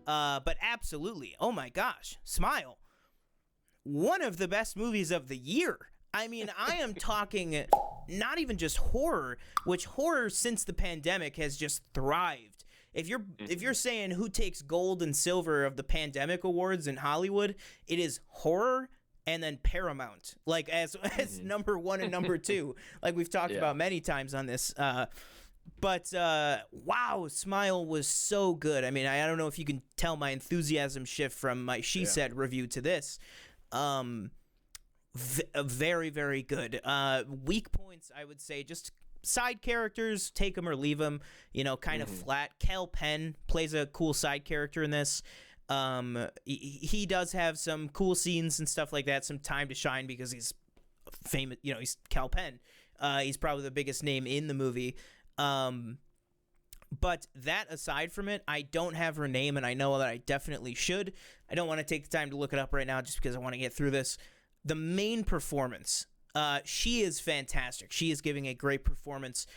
But absolutely, oh my gosh, Smile, one of the best movies of the year. I mean, I am talking not even just horror, which horror since the pandemic has just thrived. If you're saying who takes gold and silver of the pandemic awards in Hollywood, it is horror and then Paramount, like as number one and number two, like we've talked about many times on this. But wow, Smile was so good. I mean, I don't know if you can tell my enthusiasm shift from my She Said review to this. Very, very good. Weak points, I would say, just side characters, take them or leave them, kind of flat. Kel Penn plays a cool side character in this. He does have some cool scenes and stuff like that, some time to shine because he's famous, he's Kel Penn. He's probably the biggest name in the movie. But that aside from it, I don't have her name, and I know that I definitely should. I don't want to take the time to look it up right now just because I want to get through this. The main performance, she is fantastic. She is giving a great performance,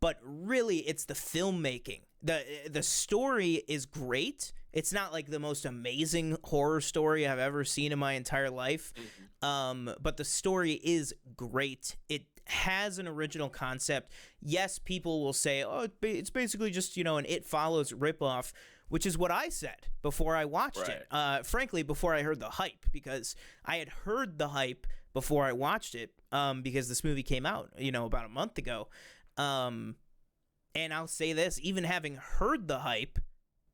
but really it's the filmmaking. The story is great. It's not like the most amazing horror story I've ever seen in my entire life, but the story is great. It has an original concept. Yes, people will say, oh, it's basically just, an It Follows ripoff, which is what I said before I watched it. Frankly, before I heard the hype, because I had heard the hype before I watched it, because this movie came out, about a month ago. And I'll say this, even having heard the hype,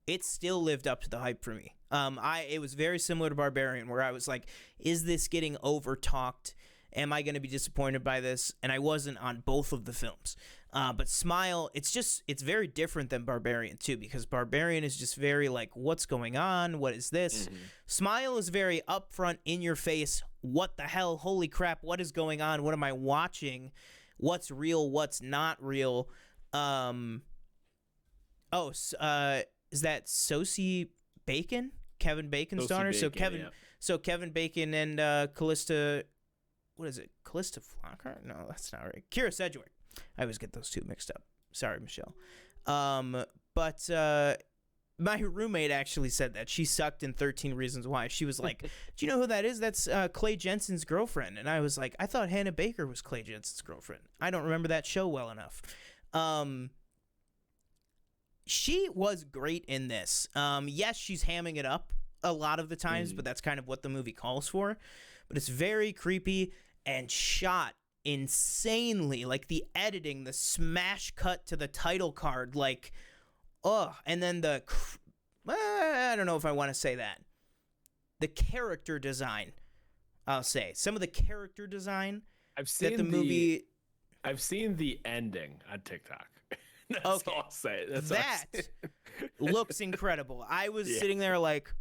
it still lived up to the hype for me. It was very similar to Barbarian, where I was like, is this getting over-talked? Am I going to be disappointed by this? And I wasn't on both of the films. But Smile, it's very different than Barbarian, too, because Barbarian is just very like, what's going on? What is this? Smile is very upfront, in your face. What the hell? Holy crap. What is going on? What am I watching? What's real? What's not real? Is that Sosie Bacon? Kevin Bacon's daughter? Bacon, so Kevin Bacon and Callista, what is it? Callista Flockhart? No, that's not right. Kira Sedgwick. I always get those two mixed up. Sorry, Michelle. But my roommate actually said that. She sucked in 13 Reasons Why. She was like, do you know who that is? That's Clay Jensen's girlfriend. And I was like, I thought Hannah Baker was Clay Jensen's girlfriend. I don't remember that show well enough. She was great in this. Yes, she's hamming it up a lot of the times, but that's kind of what the movie calls for. But it's very creepy and shot insanely. Like the editing, the smash cut to the title card, like, and then I don't know if I want to say that. The character design, I'll say. Some of the character design I've seen the ending on TikTok. That's okay. all I'll say. That looks incredible. I was sitting there like,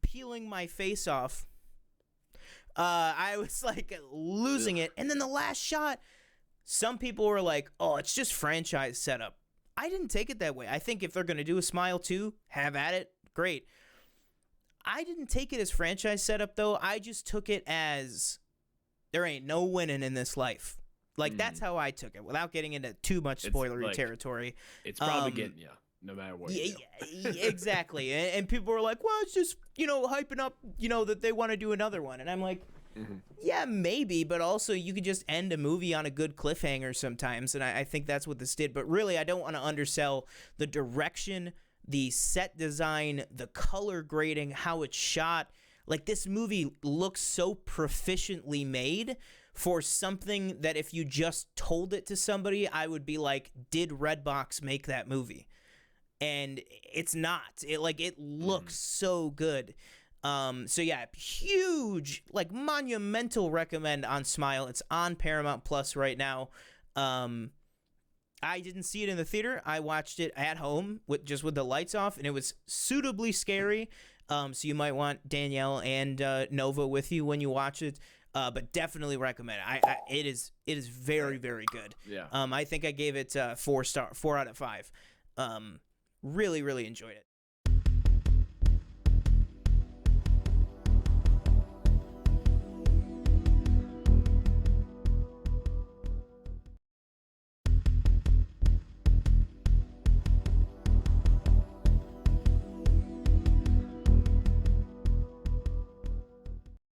peeling my face off. I was like losing it. And then the last shot, some people were like, oh, it's just franchise setup. I didn't take it that way. I think if they're going to do a Smile 2, have at it. Great. I didn't take it as franchise setup, though. I just took it as there ain't no winning in this life. Like, that's how I took it, without getting into too much spoilery territory. It's probably getting you, no matter what you do. Exactly. And people were like, well, it's just, hyping up, that they want to do another one. And I'm like, yeah, maybe, but also you could just end a movie on a good cliffhanger sometimes, and I think that's what this did. But really, I don't want to undersell the direction, the set design, the color grading, how it's shot. Like, this movie looks so proficiently made for something that if you just told it to somebody, I would be like, did Redbox make that movie? And it's not. It looks so good. So yeah, huge, like monumental recommend on Smile. It's on Paramount Plus right now. I didn't see it in the theater. I watched it at home with the lights off, and it was suitably scary. So you might want Danielle and Nova with you when you watch it. But definitely recommend it. It is very, very good. Yeah. I think I gave it 4 out of 5. Really, really enjoyed it.